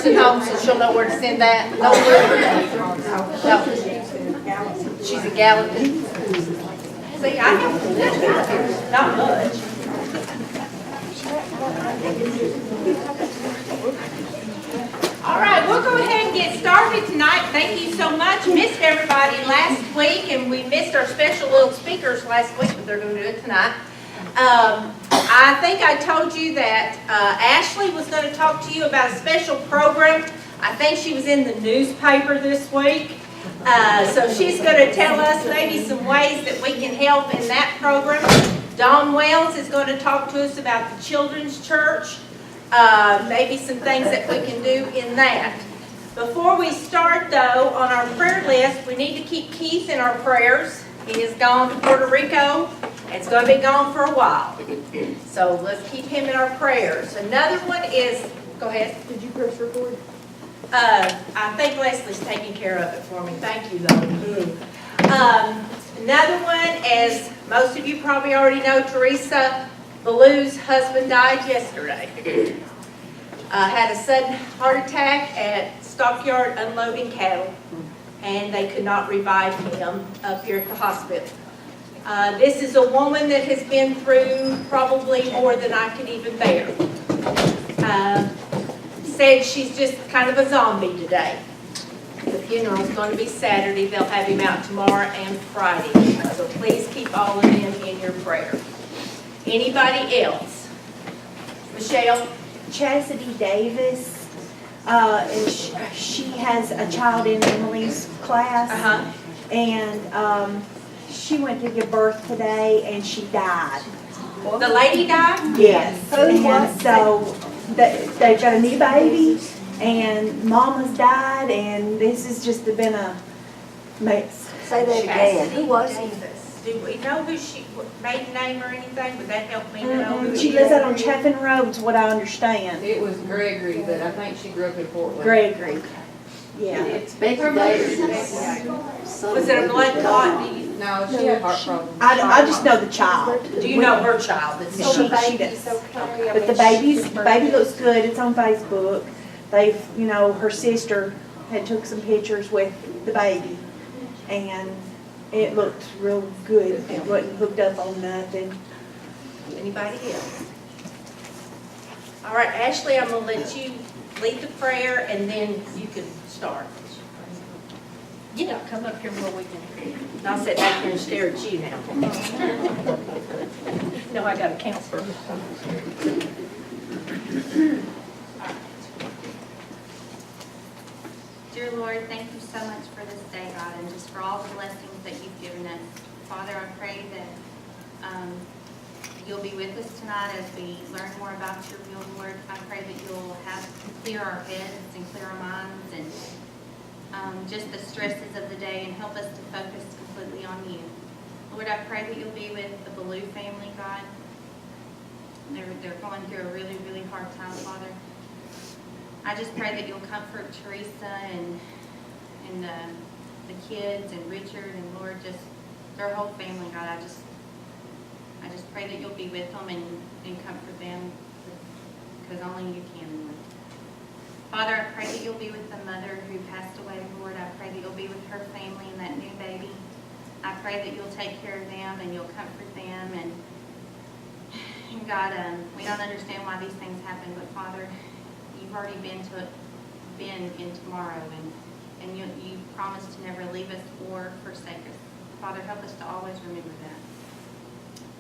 At home, so she'll know where to send that. No, she's a Gallatin. See, I have to live out here, not much. All right, we'll go ahead and get started tonight. Thank you so much. Missed everybody last week, and we missed our special little speakers last week, but they're going to do it tonight. I think I told you that Ashley was going to talk to you about a special program. I think she was in the newspaper this week. So she's going to tell us maybe some ways that we can help in that program. Dawn Wells is going to talk to us about the children's church. Maybe some things that we can do in that. Before we start, though, on our prayer list, we need to keep Keith in our prayers. He has gone to Puerto Rico. It's going to be gone for a while. So let's keep him in our prayers. Another one is, go ahead. Did you press record? I think Leslie's taking care of it for me. Thank you, though. Another one, as most of you probably already know, Teresa Ballou's husband died yesterday. Had a sudden heart attack at Stockyard unloading cattle, and they could not revive him up here at the hospital. This is a woman that has been through probably more than I could even bear. Said she's just kind of a zombie today. The funeral's going to be Saturday. They'll have him out tomorrow and Friday. So please keep all of them in your prayer. Anybody else? Michelle? Chastity Davis, and she has a child in Emily's class, and she went to give birth today, and she died. The lady died? Yes. And so they've got a new baby, and Mama's died, and this has just been a mess. Say that again. Who was he? Do we know who she, maiden name or anything? Would that help me to know who She lives out on Chaffin Road, is what I understand. It was Gregory, but I think she grew up in Portland. Gregory. Yeah. It's Becky Davis. Was it a blood clot? No, she had heart problems. I just know the child. Do you know her child? That's She does. But the baby looks good. It's on Facebook. They've, her sister had took some pictures with the baby, and it looked real good. It wasn't hooked up on nothing. Anybody else? All right, Ashley, I'm going to let you lead the prayer, and then you can start. Yeah, come up here where we can. I'll sit back here and stare at you now. No, I got a counselor. Dear Lord, thank you so much for this day, God, and just for all the blessings that you've given us. Father, I pray that you'll be with us tonight as we learn more about your will, Lord. I pray that you'll clear our heads and clear our minds and just the stresses of the day and help us to focus completely on you. Lord, I pray that you'll be with the Ballou family, God. They're going through a really, really hard time, Father. I just pray that you'll comfort Teresa and the kids and Richard and Lord, just their whole family, God. I just pray that you'll be with them and comfort them because only you can, Lord. Father, I pray that you'll be with the mother who passed away, Lord. I pray that you'll be with her family and that new baby. I pray that you'll take care of them and you'll comfort them. And God, we don't understand why these things happen, but Father, you've already been in tomorrow, and you promised to never leave us or forsake us. Father, help us to always remember that.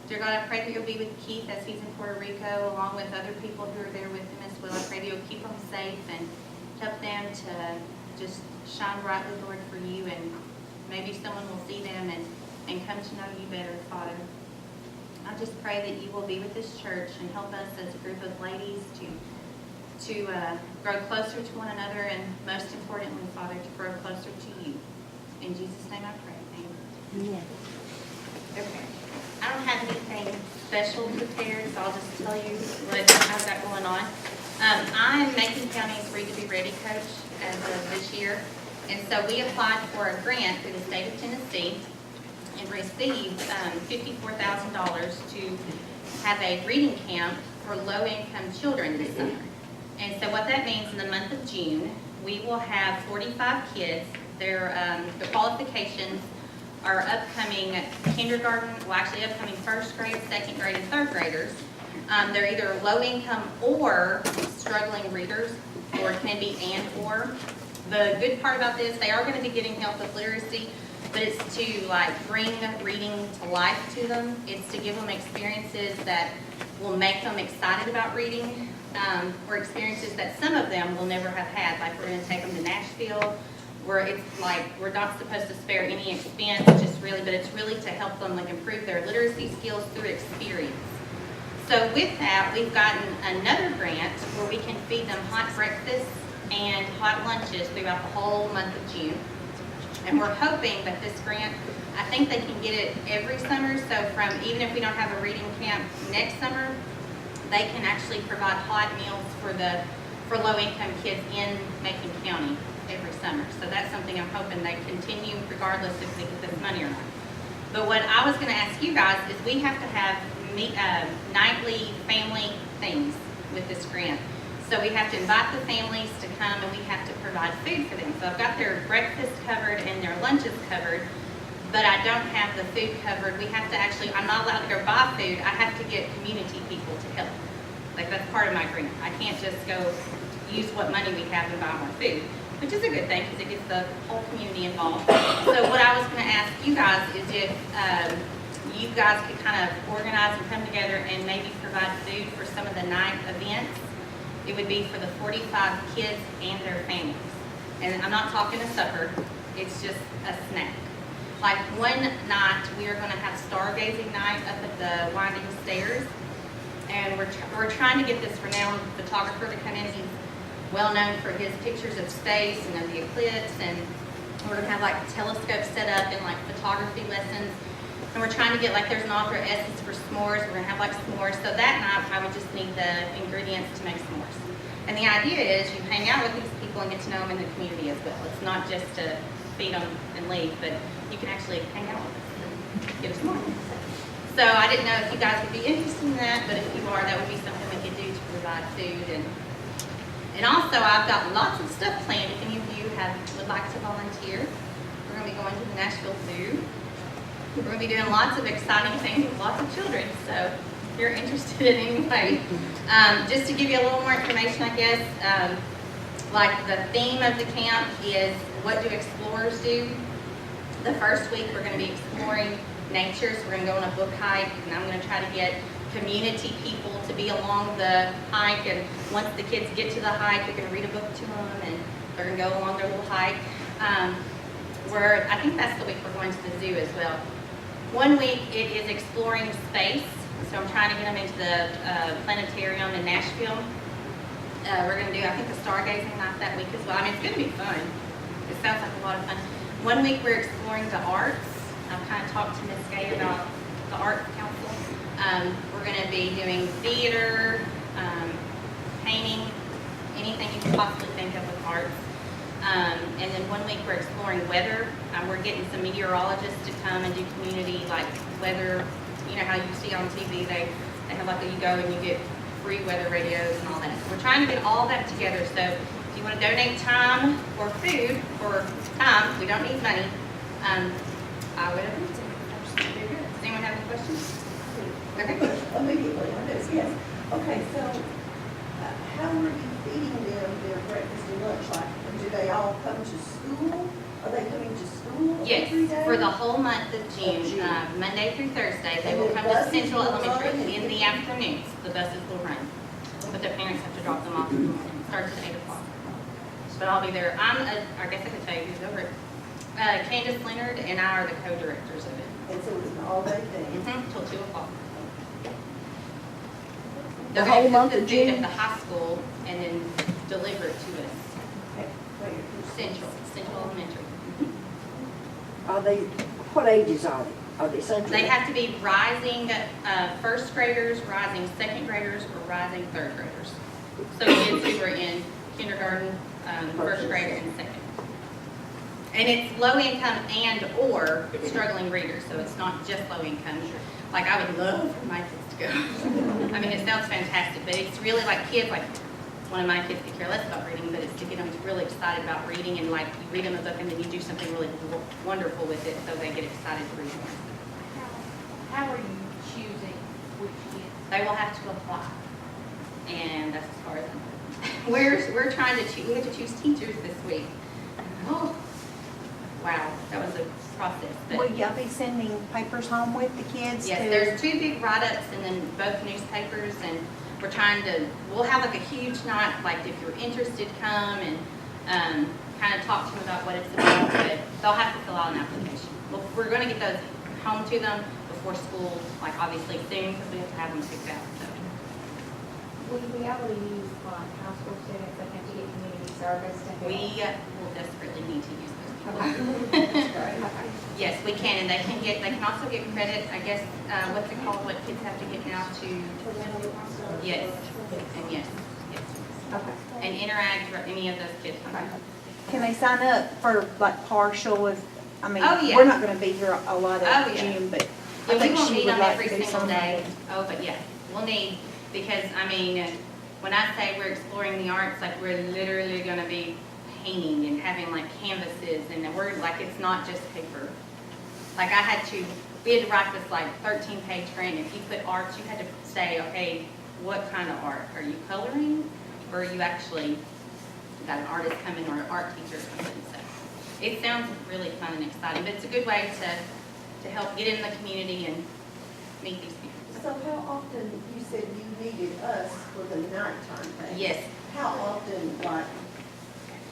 Dear God, I pray that you'll be with Keith as he's in Puerto Rico, along with other people who are there with him as well. I pray that you'll keep them safe and help them to just shine brightly, Lord, for you, and maybe someone will see them and come to know you better, Father. I just pray that you will be with this church and help us as a group of ladies to grow closer to one another, and most importantly, Father, to grow closer to you. In Jesus' name I pray. Amen. Yeah. Okay. I don't have anything special prepared, so I'll just tell you what I've got going on. I'm Macon County's Read to Be Ready coach as of this year, and so we applied for a grant through the state of Tennessee and received $54,000 to have a reading camp for low-income children this summer. And so what that means in the month of June, we will have 45 kids. Their qualifications are upcoming kindergarten, well actually upcoming first grade, second grade, and third graders. They're either low income or struggling readers, or it can be and or. The good part about this, they are going to be getting help with literacy, but it's to like bring reading to life to them. It's to give them experiences that will make them excited about reading, or experiences that some of them will never have had. Like we're going to take them to Nashville, where it's like we're not supposed to spare any expense, but it's really to help them like improve their literacy skills through experience. So with that, we've gotten another grant where we can feed them hot breakfasts and hot lunches throughout the whole month of June. And we're hoping that this grant, I think they can get it every summer. So even if we don't have a reading camp next summer, they can actually provide hot meals for low-income kids in Macon County every summer. So that's something I'm hoping they continue regardless if they get this money or not. But what I was going to ask you guys is we have to have nightly family things with this grant. So we have to invite the families to come and we have to provide food for them. So I've got their breakfast covered and their lunches covered, but I don't have the food covered. We have to actually, I'm not allowed to go buy food. I have to get community people to help. Like that's part of my grant. I can't just go use what money we have and buy more food, which is a good thing because it gets the whole community involved. So what I was going to ask you guys is if you guys could kind of organize and come together and maybe provide food for some of the night events. It would be for the 45 kids and their families. And I'm not talking a supper, it's just a snack. Like one night, we are gonna have stargazing night up at the winding stairs. And we're trying to get this renowned photographer to come in. He's well known for his pictures of space and of the eclipse. And we're gonna have like telescopes set up and like photography lessons. And we're trying to get, like, there's an author essence for s'mores. We're going to have, like, s'mores. So that night, I would just need the ingredients to make s'mores. And the idea is you hang out with these people and get to know them in the community as well. It's not just to feed them and leave, but you can actually hang out with us and get a s'more. So I didn't know if you guys would be interested in that, but if you are, that would be something we could do to provide food. And also, I've got lots of stuff planned. If any of you would like to volunteer, we're going to be going to the Nashville Zoo. We're going to be doing lots of exciting things with lots of children, so if you're interested in any way. Just to give you a little more information, I guess, like the theme of the camp is what do explorers do? The first week we're going to be exploring nature, so we're going to go on a book hike, and I'm going to try to get community people to be along the hike, and once the kids get to the hike, you're going to read a book to them, and they're going to go along their little hike. I think that's the week we're going to the zoo as well. One week it is exploring space, so I'm trying to get them into the planetarium in Nashville. We're going to do, I think, a stargazing night that week as well. I mean, it's going to be fun. It sounds like a lot of fun. One week we're exploring the arts. I've kind of talked to Miss Gay about the Art Council. We're going to be doing theater, painting, anything you can possibly think of with arts. And then one week we're exploring weather. We're getting some meteorologists to come and do community like weather. You know how you see on TV, they have like you go and you get free weather radios and all that. So we're trying to get all that together. So if you want to donate time or food or time, we don't need money. I would appreciate it. Does anyone have any questions? Okay. Immediately, on this, yes. Okay, so how are you feeding them their breakfast and lunch? Like, do they all come to school? Are they coming to school Yes, every day? for the whole month of June, Monday through Thursday, they will come to Central Elementary in the afternoons. The buses will run, but their parents have to drop them off in the morning. It starts at 8 o'clock. But I'll be there. I guess I could tell you who's over it. Candace Leonard and I are the co-directors of it. And so it's an all-day thing? Till 2 o'clock. The They're whole going to month cook of the food June? at the high school and then deliver it to us. Okay, wait, Central Elementary. Are they, what ages are they? Are they central? They have to be rising first graders, rising second graders, or rising third graders. So kids who are in kindergarten, first grade, and second. And it's low income and or struggling readers, so it's not just low income. Like I would love for my kids to go. I mean, it sounds fantastic, but it's really like kids like one of my kids could care less about reading, but it's to get them really excited about reading, and like you read them a book and then you do something really wonderful with it, so they get excited to read more. How are you choosing which kids? They will have to apply, and that's as far as I'm. We're trying to choose. We have to choose teachers this week. Oh, wow, that was a process. But Will y'all be sending papers home with the kids? yes, to- there's 2 big write-ups and then both newspapers, and we're trying to. We'll have like a huge night. Like if you're interested, come and kind of talk to them about what it's about. But they'll have to fill out an application. Well, we're going to get those home to them before school, like obviously soon, because we have to have them picked out. So. Will you be able to use like high school students that have to get community service to help? We will desperately need to use those people. Okay. Yes, we can, and they can also get credit, I guess, what's it called, what kids have to get now to, yes, and yes, yes. Okay. And interact with any of those kids. Can they sign up for like partial if, I mean, Oh, yeah. we're not gonna be here a lot Oh, of yeah. June, but Yeah, I we think won't she need would them like every to do single something. day. Oh, but yeah, we'll need, because, I mean, when I say we're exploring the arts, like, we're literally gonna be painting and having like canvases, and we're, like, it's not just paper. Like, we had to write this like 13-page grant. If you put arts, you had to say, okay, what kind of art? Are you coloring, or are you actually got an artist coming or an art teacher or something? So it sounds really fun and exciting, but it's a good way to help get in the community and meet these people. So how often, you said you needed us for the nighttime thing? Yes, How often, like,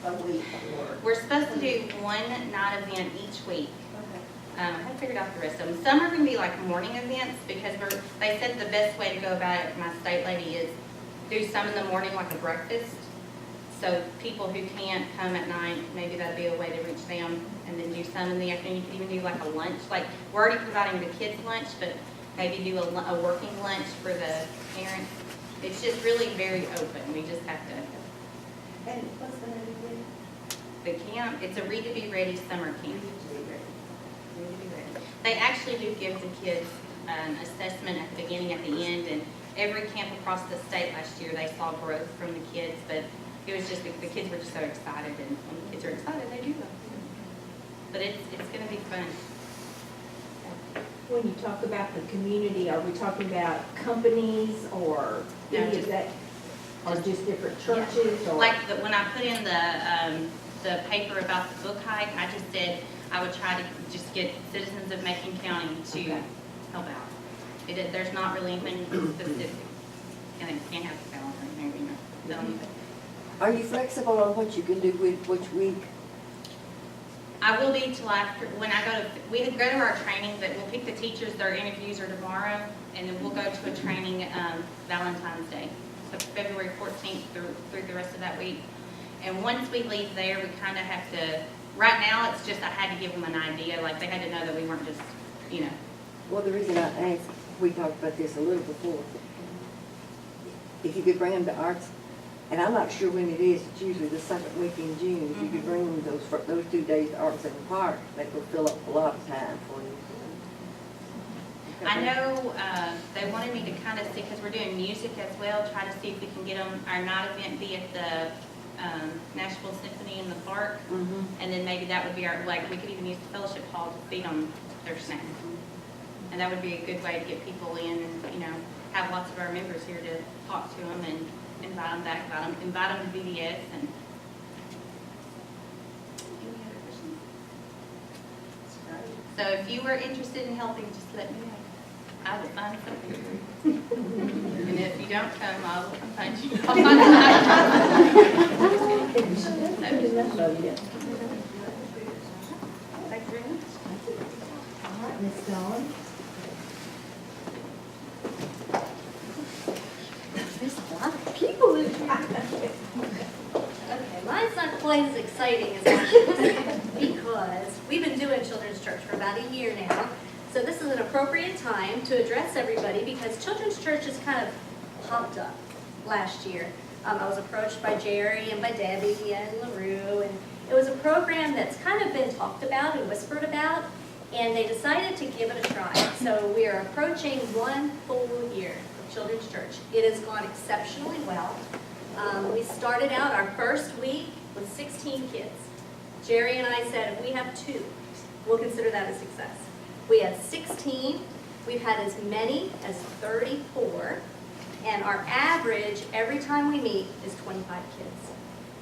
a week or? we're supposed to do one night event each week. Okay. I haven't figured out the rest of them. Some are going to be like morning events, because they said the best way to go about it, my state lady, is do some in the morning like a breakfast. So people who can't come at night, maybe that'd be a way to reach them, and then do some in the afternoon. You could even do like a lunch. Like, we're already providing the kids lunch, but maybe do a working lunch for the parents. It's just really very open. We just have to. And what's the name again? The camp, it's a Read to Be Ready summer camp. Read to Be Ready. They actually do give the kids an assessment at the beginning, at the end, and every camp across the state last year, they saw growth from the kids, but it was just, the kids were just so excited, and when the kids are excited, they do well. But it's going to be fun. When you talk about the community, are we talking about companies or No, any just- of that? Or just different churches or? Like, when I put in the paper about the book hike, I just said I would try to just get citizens of Macon County to Okay. help out. There's not really anything specific, and they can't have a calendar in there, you know. Tell them. Are you flexible on what you can do with which week? I will be till after, when I go to, we go to our training, that we'll pick the teachers, their interviews are tomorrow, and then we'll go to a training Valentine's Day, so February 14th through the rest of that week. And once we leave there, we kind of have to, right now, it's just, I had to give them an idea, like, they had to know that we weren't just, you know. Well, the reason I asked, we talked about this a little before. If you could bring them to arts, and I'm not sure when it is, it's usually the second week in June. If you could bring them those 2 days to Arts in the Park, that would fill up a lot of time for you. I know they wanted me to kind of see, because we're doing music as well, try to see if we can get them, our night event be at the Nashville Symphony in the park. Mhm. And then maybe that would be our, like, we could even use the fellowship hall to feed them their snacks. And that would be a good way to get people in and, you know, have lots of our members here to talk to them and invite them back, invite them to BDS. And any other questions? So if you were interested in helping, just let me know. I will find something. And if you don't come, I will come find you. I'll find somebody. Thank you very much. All right, Ms. Dawn. There's a lot of people in here. Okay, mine's not quite as exciting as last year's because we've been doing children's church for about a year now. So this is an appropriate time to address everybody because children's church has kind of popped up last year. I was approached by Jerry and by Debbie and LaRue, and it was a program that's kind of been talked about and whispered about, and they decided to give it a try. So we are approaching 1 full year of children's church. It has gone exceptionally well. We started out our first week with 16 kids. Jerry and I said, if we have 2, we'll consider that a success. We had 16, we've had as many as 34, and our average every time we meet is 25 kids.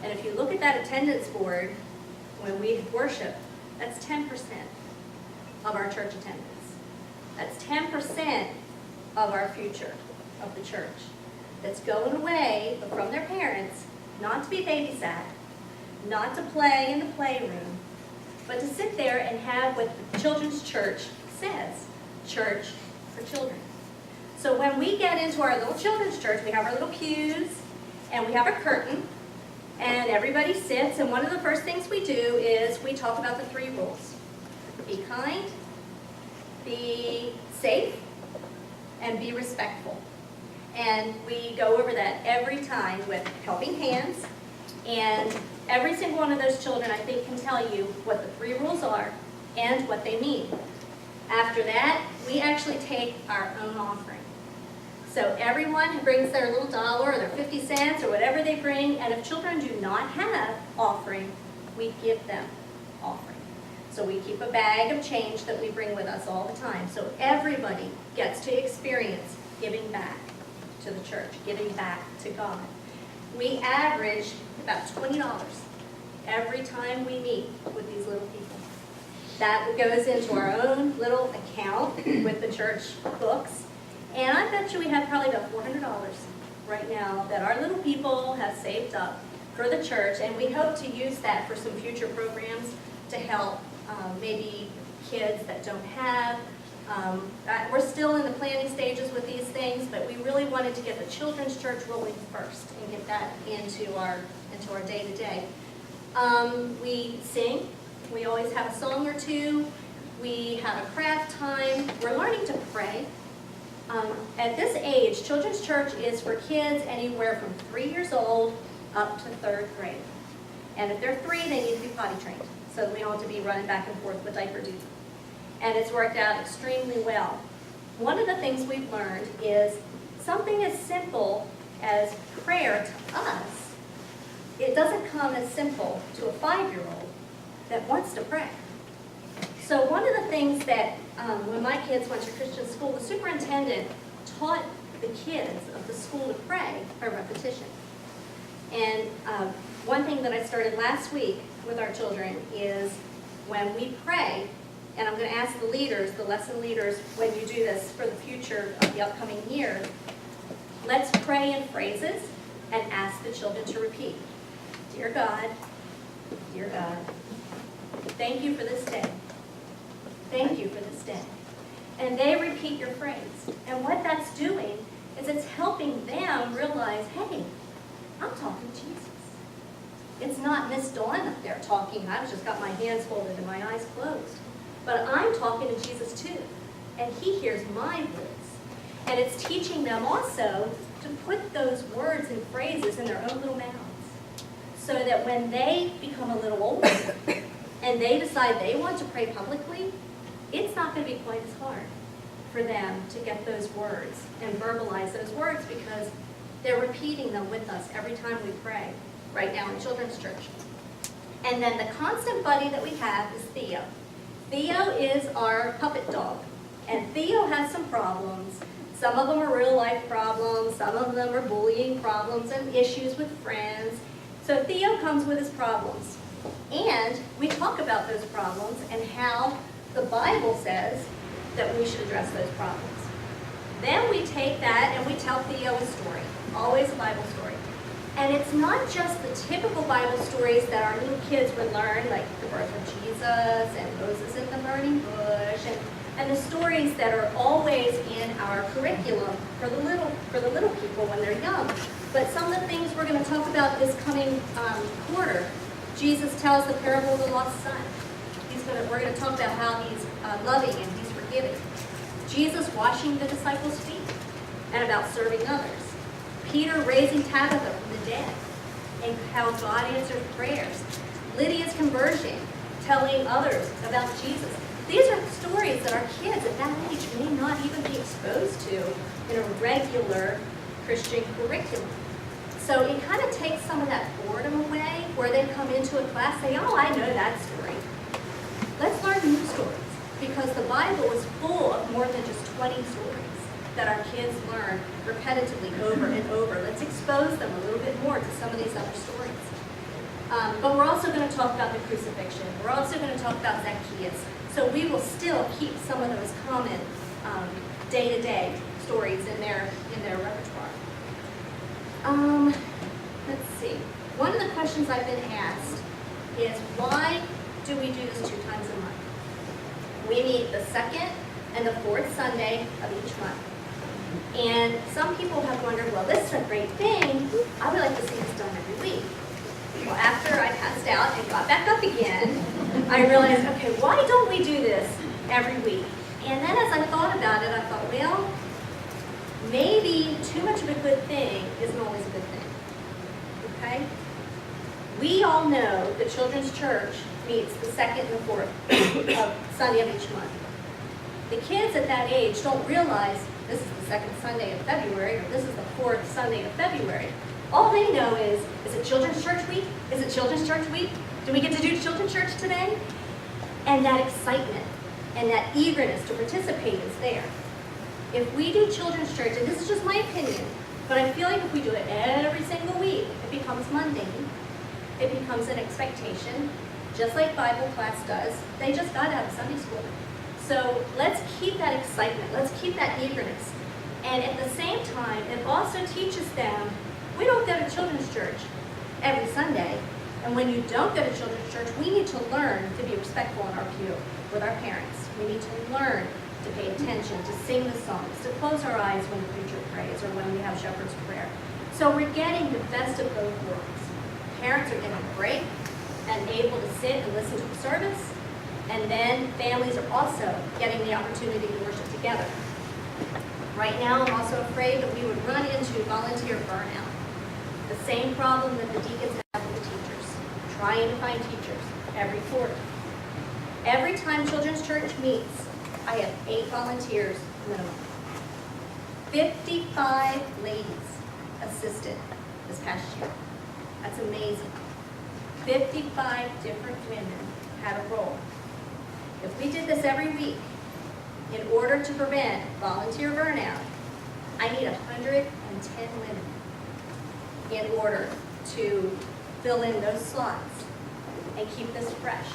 And if you look at that attendance board, when we worship, that's 10% of our church attendance. That's 10% of our future of the church that's going away from their parents, not to be babysat, not to play in the playroom, but to sit there and have what the children's church says, church for children. So when we get into our little children's church, we have our little pews, and we have a curtain, and everybody sits, and one of the first things we do is we talk about the 3 rules. Be kind, be safe, and be respectful. And we go over that every time with helping hands, and every single one of those children, I think, can tell you what the 3 rules are and what they mean. After that, we actually take our own offering. So everyone brings their little dollar or their 50 cents or whatever they bring, and if children do not have offering, we give them offering. So we keep a bag of change that we bring with us all the time. So everybody gets to experience giving back to the church, giving back to God. We average about $20 every time we meet with these little people. That goes into our own little account with the church books. And I bet you we have probably about $400 right now that our little people have saved up for the church, and we hope to use that for some future programs to help maybe kids that don't have. We're still in the planning stages with these things, but we really wanted to get the children's church rolling first and get that into our day-to-day. We sing. We always have a song or 2. We have a craft time. We're learning to pray. At this age, children's church is for kids anywhere from 3 years old up to 3rd grade. And if they're 3, they need to be potty trained, so we don't have to be running back and forth with diaper duty. And it's worked out extremely well. One of the things we've learned is something as simple as prayer to us, it doesn't come as simple to a 5-year-old that wants to pray. So one of the things that when my kids went to Christian school, the superintendent taught the kids of the school to pray by repetition. And one thing that I started last week with our children is when we pray, and I'm going to ask the leaders, the lesson leaders, when you do this for the future of the upcoming year, let's pray in phrases and ask the children to repeat. Dear God, thank you for this day. Thank you for this day. And they repeat your phrase. And what that's doing is it's helping them realize, hey, I'm talking to Jesus. It's not Miss Dawn up there talking. I've just got my hands folded and my eyes closed. But I'm talking to Jesus too. And he hears my voice. And it's teaching them also to put those words and phrases in their own little mouths. So that when they become a little older and they decide they want to pray publicly, it's not going to be quite as hard for them to get those words and verbalize those words because they're repeating them with us every time we pray right now in children's church. And then the constant buddy that we have is Theo. Theo is our puppet dog. And Theo has some problems. Some of them are real life problems. Some of them are bullying problems and issues with friends. So Theo comes with his problems. And we talk about those problems and how the Bible says that we should address those problems. Then we take that and we tell Theo a story, always a Bible story. And it's not just the typical Bible stories that our little kids would learn, like the birth of Jesus and Moses in the burning bush, and the stories that are always in our curriculum for the little people when they're young. But some of the things we're going to talk about this coming quarter, Jesus tells the parable of the lost son. We're going to talk about how he's loving and he's forgiving. Jesus washing the disciples' feet and about serving others. Peter raising Tabitha from the dead and how God answered prayers. Lydia's conversion, telling others about Jesus. These are stories that our kids at that age may not even be exposed to in a regular Christian curriculum. So it kind of takes some of that boredom away, where they come into a class, say, oh, I know that story. Let's learn new stories, because the Bible is full of more than just 20 stories that our kids learn repetitively over and over. Let's expose them a little bit more to some of these other stories. But we're also going to talk about the crucifixion. We're also going to talk about Zacchaeus. So we will still keep some of those common day-to-day stories in their repertoire. Let's see. One of the questions I've been asked is, why do we do this 2 times a month? We meet the second and the fourth Sunday of each month. And some people have wondered, well, this is a great thing. I would like to see this done every week. Well, after I passed out and got back up again, I realized, okay, why don't we do this every week? And then as I thought about it, I thought, well, maybe too much of a good thing isn't always a good thing. Okay? We all know the Children's Church meets the second and the fourth of Sunday of each month. The kids at that age don't realize this is the second Sunday of February, or this is the fourth Sunday of February. All they know is it Children's Church Week? Is it Children's Church Week? Do we get to do Children's Church today? And that excitement and that eagerness to participate is there. If we do Children's Church, and this is just my opinion, but I feel like if we do it every single week, it becomes mundane. It becomes an expectation, just like Bible class does. They just got out of Sunday school. So let's keep that excitement. Let's keep that eagerness. And at the same time, it also teaches them, we don't go to Children's Church every Sunday. And when you don't go to Children's Church, we need to learn to be respectful in our pew with our parents. We need to learn to pay attention, to sing the songs, to close our eyes when the preacher prays or when we have shepherd's prayer. So we're getting the best of both worlds. Parents are getting a break and able to sit and listen to the service, and then families are also getting the opportunity to worship together. Right now, I'm also afraid that we would run into volunteer burnout. The same problem that the deacons have with the teachers, trying to find teachers every quarter. Every time Children's Church meets, I have 8 volunteers minimum. 55 ladies assisted this past year. That's amazing. 55 different women had a role. If we did this every week, in order to prevent volunteer burnout, I need 110 women in order to fill in those slots and keep this fresh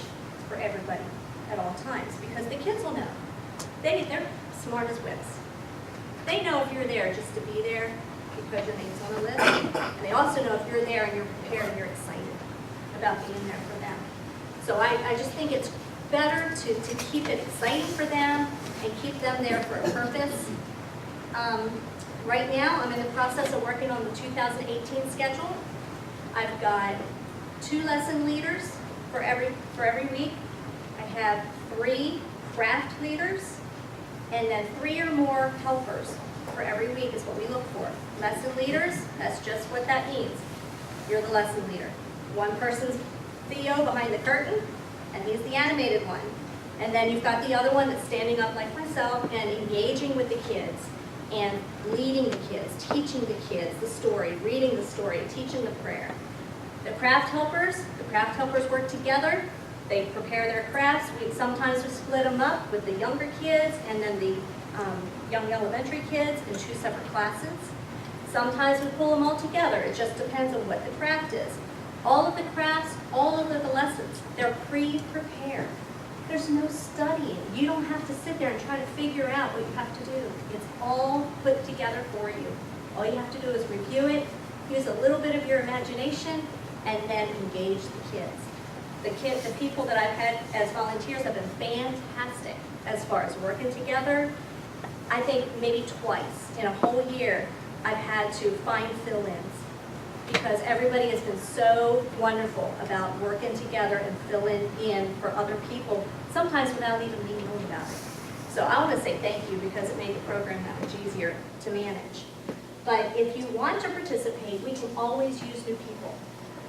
for everybody at all times, because the kids will know. They're smart as whips. They know if you're there just to be there because your name's on the list, and they also know if you're there and you're prepared and you're excited about being there for them. So I just think it's better to keep it exciting for them and keep them there for a purpose. Right now, I'm in the process of working on the 2018 schedule. I've got 2 lesson leaders for every week. I have 3 craft leaders, and then 3 or more helpers for every week is what we look for. Lesson leaders, that's just what that means. You're the lesson leader. One person's Theo behind the curtain, and he's the animated one. And then you've got the other one that's standing up like myself and engaging with the kids and leading the kids, teaching the kids the story, reading the story, teaching the prayer. The craft helpers work together. They prepare their crafts. Sometimes we split them up with the younger kids and then the young elementary kids in 2 separate classes. Sometimes we pull them all together. It just depends on what the craft is. All of the crafts, all of the lessons, they're pre-prepared. There's no studying. You don't have to sit there and try to figure out what you have to do. It's all put together for you. All you have to do is review it, use a little bit of your imagination, and then engage the kids. The people that I've had as volunteers have been fantastic as far as working together. I think maybe twice in a whole year I've had to find fill-ins because everybody has been so wonderful about working together and filling in for other people, sometimes without even me knowing about it. So I want to say thank you because it made the program that much easier to manage. But if you want to participate, we can always use new people.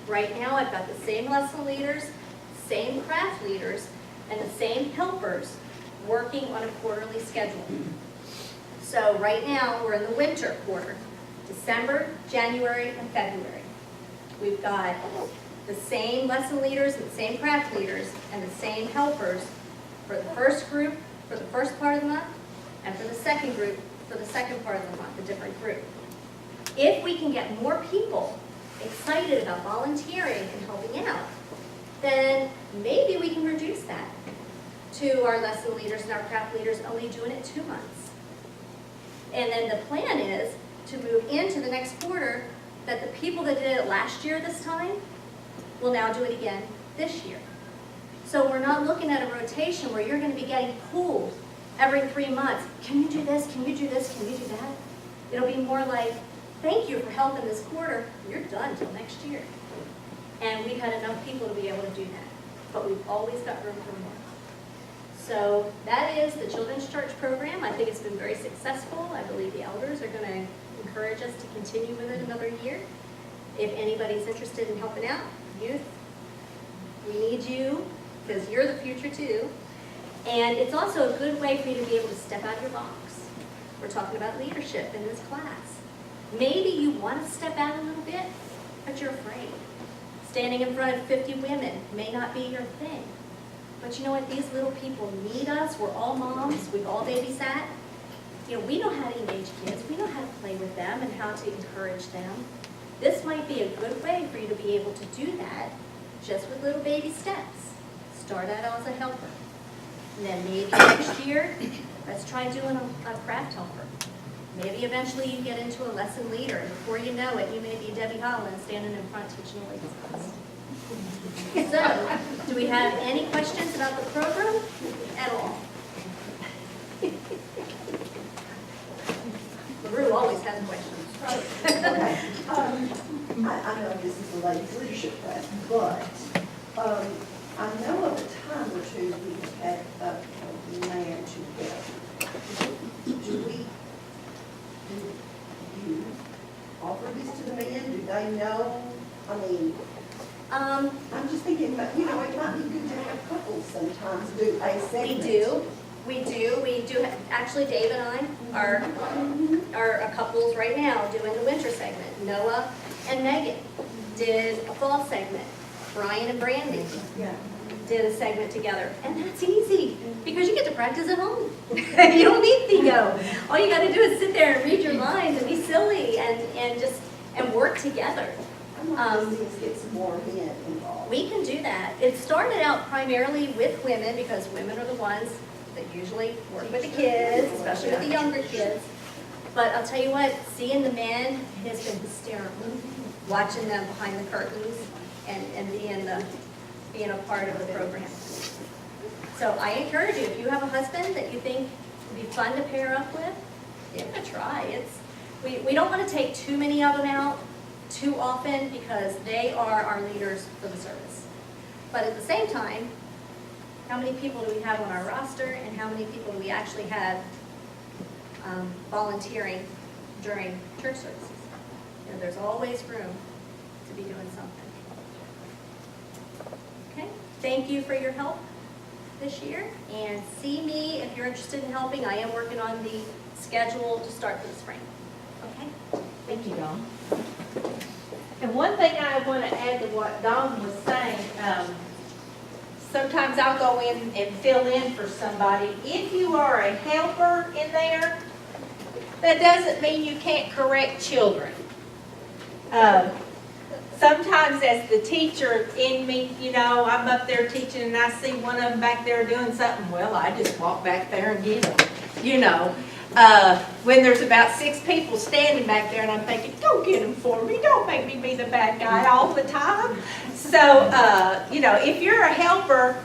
Right now I've got the same lesson leaders, same craft leaders, and the same helpers working on a quarterly schedule. So right now we're in the winter quarter, December, January, and February. We've got the same lesson leaders and the same craft leaders and the same helpers for the first group for the first part of the month, and for the second group for the second part of the month, a different group. If we can get more people excited about volunteering and helping out, then maybe we can reduce that to our lesson leaders and our craft leaders only doing it 2 months. And then the plan is to move into the next quarter that the people that did it last year this time will now do it again this year. So we're not looking at a rotation where you're going to be getting pulled every 3 months. Can you do this? Can you do this? Can you do that? It'll be more like, thank you for helping this quarter. You're done till next year. And we've had enough people to be able to do that. But we've always got room for more. So that is the Children's Church program. I think it's been very successful. I believe the elders are going to encourage us to continue with it another year. If anybody's interested in helping out, youth, we need you because you're the future too. And it's also a good way for you to be able to step out of your box. We're talking about leadership in this class. Maybe you want to step out a little bit, but you're afraid. Standing in front of 50 women may not be your thing. But you know what? These little people need us. We're all moms. We've all babysat. You know, we know how to engage kids. We know how to play with them and how to encourage them. This might be a good way for you to be able to do that just with little baby steps. Start out as a helper. And then maybe next year, let's try doing a craft helper. Maybe eventually you get into a lesson leader, and before you know it, you may be Debbie Holland standing in front teaching a ladies class. So, do we have any questions about the program at all? LaRue always has questions. Okay. I know this is a ladies leadership class, but I know of a time or two we have had a man together. Do you offer this to the men? Do they know? I mean, I'm just thinking, you know, it might be good to have couples sometimes do a segment. We do. Actually, Dave and I are a couples right now doing the winter segment. Noah and Megan did a fall segment. Brian and Brandy did a segment together. And that's easy because you get to practice at home. You don't need Theo. All you got to do is sit there and read your lines and be silly and work together. Get some more men involved. We can do that. It started out primarily with women because women are the ones that usually work with the kids, especially with the younger kids. But I'll tell you what, seeing the men has been hysterical. Watching them behind the curtains and being a part of the program. So I encourage you, if you have a husband that you think would be fun to pair up with, give it a try. We don't want to take too many of them out too often because they are our leaders for the service. But at the same time, how many people do we have on our roster and how many people do we actually have volunteering during church services? You know, there's always room to be doing something. Okay, thank you for your help this year and see me if you're interested in helping. I am working on the schedule to start for the spring. Okay? Thank you, Dawn. And one thing I want to add to what Dawn was saying, sometimes I'll go in and fill in for somebody. If you are a helper in there, that doesn't mean you can't correct children. Sometimes as the teacher in me, you know, I'm up there teaching and I see one of them back there doing something, well, I just walk back there and get them, you know. When there's about 6 people standing back there and I'm thinking, go get them for me, don't make me be the bad guy all the time. So, you know, if you're a helper,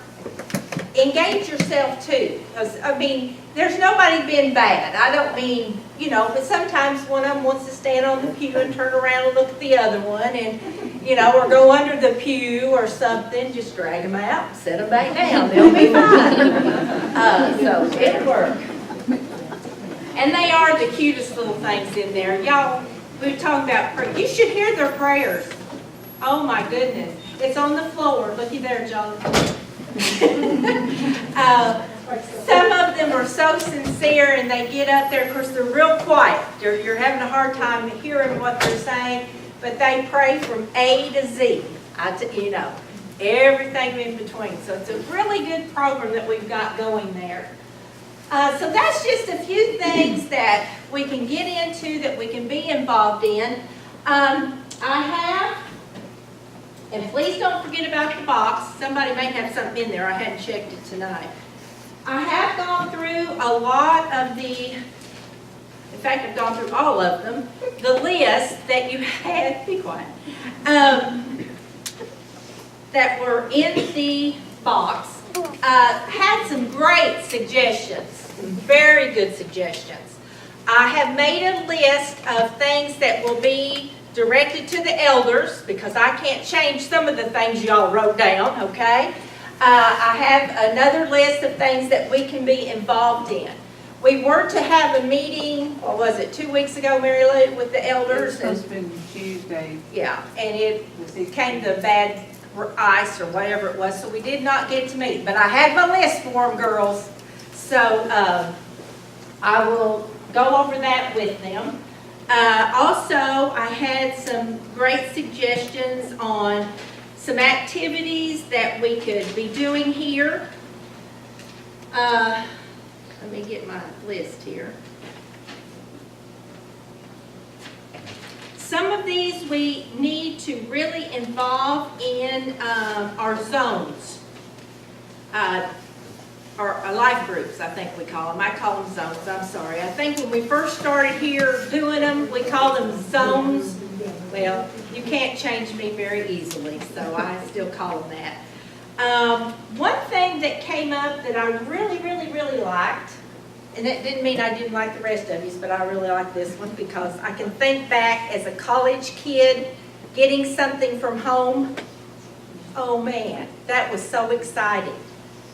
engage yourself too. Because, I mean, there's nobody been bad. I don't mean, you know, but sometimes one of them wants to stand on the pew and turn around and look at the other one and, you know, or go under the pew or something. Just drag them out and set them back down. They'll be fine. So it'll work. And they are the cutest little things in there. Y'all, we were talking about prayer. You should hear their prayers. Oh my goodness. It's on the floor. Looky there, John. Some of them are so sincere and they get up there, of course, they're real quiet. You're having a hard time hearing what they're saying, but they pray from A to Z. You know, everything in between. So it's a really good program that we've got going there. So that's just a few things that we can get into, that we can be involved in. I have, and please don't forget about the box. Somebody may have something in there. I hadn't checked it tonight. I have gone through a lot of in fact, I've gone through all of them, the list that you had, be quiet, that were in the box. Had some great suggestions, very good suggestions. I have made a list of things that will be directed to the elders, because I can't change some of the things y'all wrote down, okay? I have another list of things that we can be involved in. We were to have a meeting, what was it, 2 weeks ago, Mary Lou, with the elders? It's been Tuesday. Yeah, and it came to bad ice or whatever it was, so we did not get to meet. But I had my list for them, girls, so I will go over that with them. Also, I had some great suggestions on some activities that we could be doing here. Let me get my list here. Some of these we need to really involve in our zones, or life groups, I think we call them. I call them zones, I'm sorry. I think when we first started here doing them, we called them zones. Well, you can't change me very easily, so I still call them that. One thing that came up that I really liked, and that didn't mean I didn't like the rest of these, but I really like this one because I can think back as a college kid getting something from home. Oh man, that was so exciting.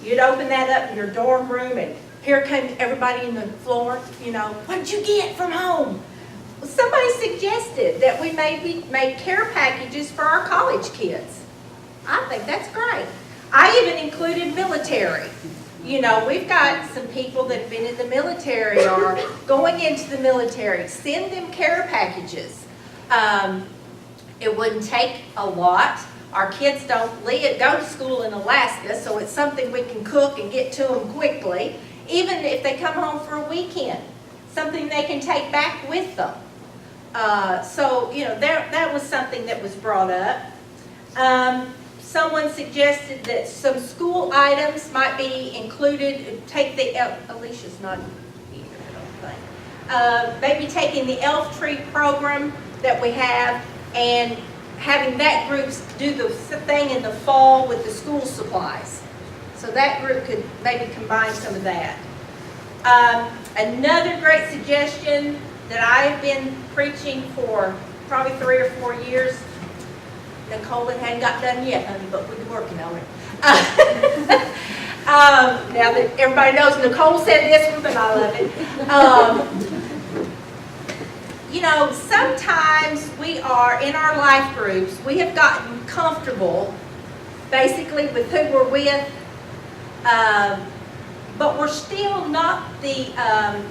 You'd open that up in your dorm room and here came everybody in the floor, you know, what did you get from home? Well, somebody suggested that we maybe make care packages for our college kids. I think that's great. I even included military. You know, we've got some people that have been in the military or going into the military. Send them care packages. It wouldn't take a lot. Our kids don't go to school in Alaska, so it's something we can cook and get to them quickly. Even if they come home for a weekend, something they can take back with them. So, you know, that was something that was brought up. Someone suggested that some school items might be included. Alicia's not either, I don't think. Maybe taking the elf tree program that we have and having that group do the thing in the fall with the school supplies. So that group could maybe combine some of that. Another great suggestion that I've been preaching for probably 3 or 4 years. Nicole, it hadn't got done yet, honey, but we're working on it. Now that everybody knows Nicole said this one, but I love it. You know, sometimes we are, in our life groups, we have gotten comfortable basically with who we're with, but we're still not the, I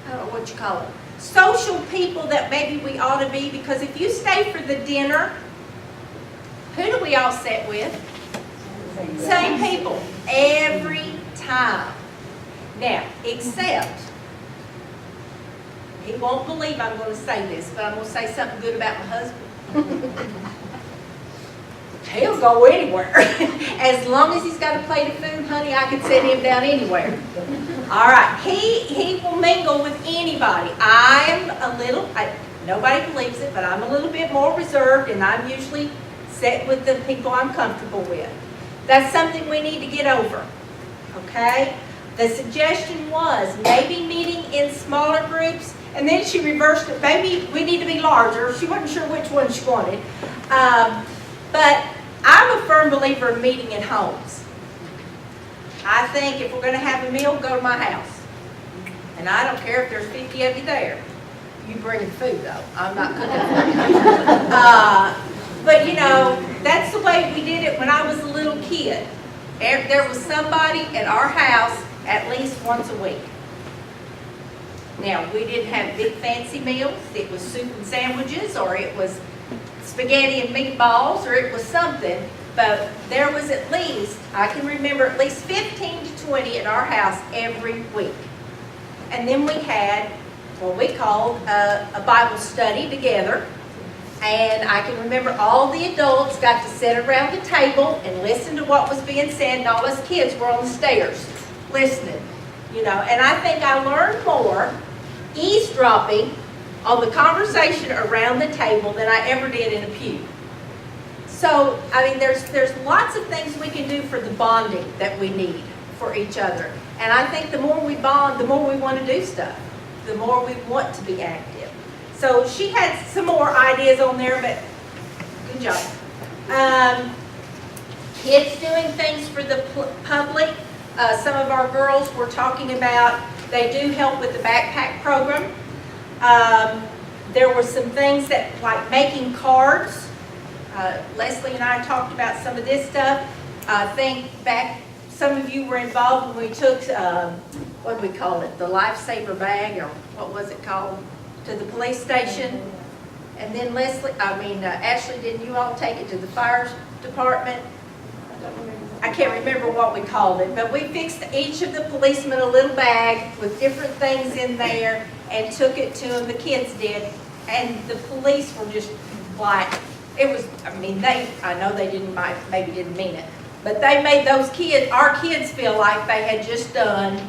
don't know what you call it, social people that maybe we ought to be, because if you stay for the dinner, who do we all sit with? Same people, every time. Now, except, he won't believe I'm going to say this, but I'm going to say something good about my husband. He'll go anywhere. As long as he's got a plate of food, honey, I can set him down anywhere. All right, he will mingle with anybody. I'm a little, nobody believes it, but I'm a little bit more reserved, and I'm usually set with the people I'm comfortable with. That's something we need to get over, okay? The suggestion was maybe meeting in smaller groups, and then she reversed it. Maybe we need to be larger. She wasn't sure which one she wanted. But I'm a firm believer in meeting in homes. I think if we're going to have a meal, go to my house. And I don't care if there's 50 of you there. You bring food, though. I'm not cooking for you. But, you know, that's the way we did it when I was a little kid. There was somebody at our house at least once a week. Now, we didn't have big fancy meals. It was soup and sandwiches, or it was spaghetti and meatballs, or it was something. But there was at least, I can remember at least 15 to 20 at our house every week. And then we had what we called a Bible study together. And I can remember all the adults got to sit around the table and listen to what was being said, and all us kids were on the stairs listening, you know. And I think I learned more eavesdropping on the conversation around the table than I ever did in a pew. So, I mean, there's lots of things we can do for the bonding that we need for each other. And I think the more we bond, the more we want to do stuff, the more we want to be active. So she had some more ideas on there, but good job. Kids doing things for the public. Some of our girls were talking about, they do help with the backpack program. There were some things that, like making cards. Leslie and I talked about some of this stuff. I think back, some of you were involved when we took, what do we call it, the lifesaver bag, or what was it called, to the police station. And then Ashley, didn't you all take it to the fire department? I can't remember what we called it, but we fixed each of the policemen a little bag with different things in there and took it to them, the kids did, and the police were just like, it was, I mean, I know they maybe didn't mean it, but they made those kids, our kids, feel like they had just done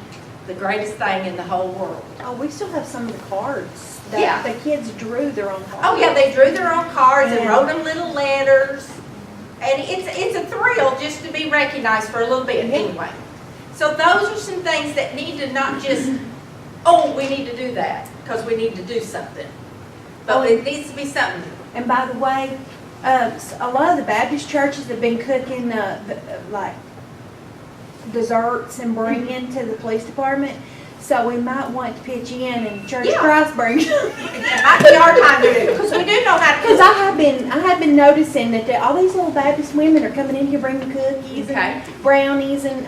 the greatest thing in the whole world. Oh, we still have some of the cards. Yeah. The kids drew their own cards. Oh yeah, they drew their own cards and Yeah. wrote them little letters. And it's a thrill just to be recognized for a little bit anyway. So those are some things that need to not just, oh, we need to do that because we need to do something. But it needs to be something. And by the way, a lot of the Baptist churches have been cooking like desserts and bringing to the police department. So we might want to pitch in and Church of Christ bring. It might be our time to do it because we do know how to Because cook. I have been noticing that all these little Baptist women are coming in here bringing cookies and brownies and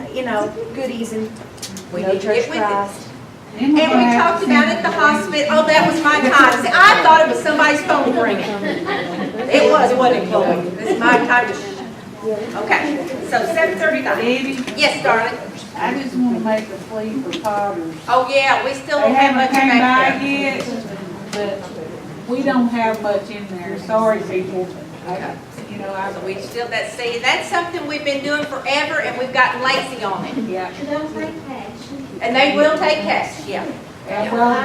goodies and We no need to Church get of with it. Christ. And we talked about at the hospital, oh, that was my time. See, I thought it was somebody's phone ringing. It wasn't Chloe. This is my time to okay, so 7:39. Eddie, Yes, darling. I just want to make a plea for Potters. Oh, yeah, we still They don't have much haven't came back by there. yet, but we don't have much in there. Sorry, people. So we still, that's something we've been doing forever and we've gotten lazy on it. Yeah. And they will take cash, yeah. Well,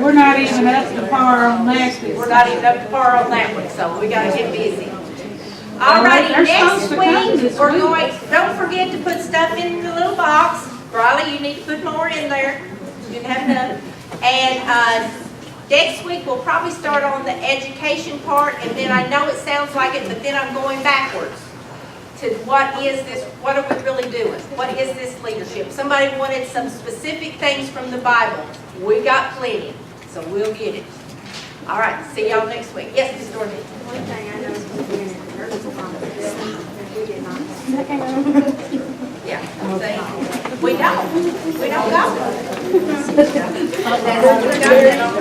we're not even up to par on that. We're not even up to par on that one, so we gotta get busy. All righty, They're next supposed to come week, this we're week. going, don't forget to put stuff in the little box. Riley, you need to put more in there. You didn't have enough. And, next week, we'll probably start on the education part, and then I know it sounds like it, but then I'm going backwards to what is this, what are we really doing? What is this leadership? Somebody wanted some specific things from the Bible. We got plenty, so we'll get it. All right, see y'all next week. Yes, Ms. Dorothy? One thing I noticed was being at the nurse's conference, we did not have. Yeah, see? We don't go. That's what we got.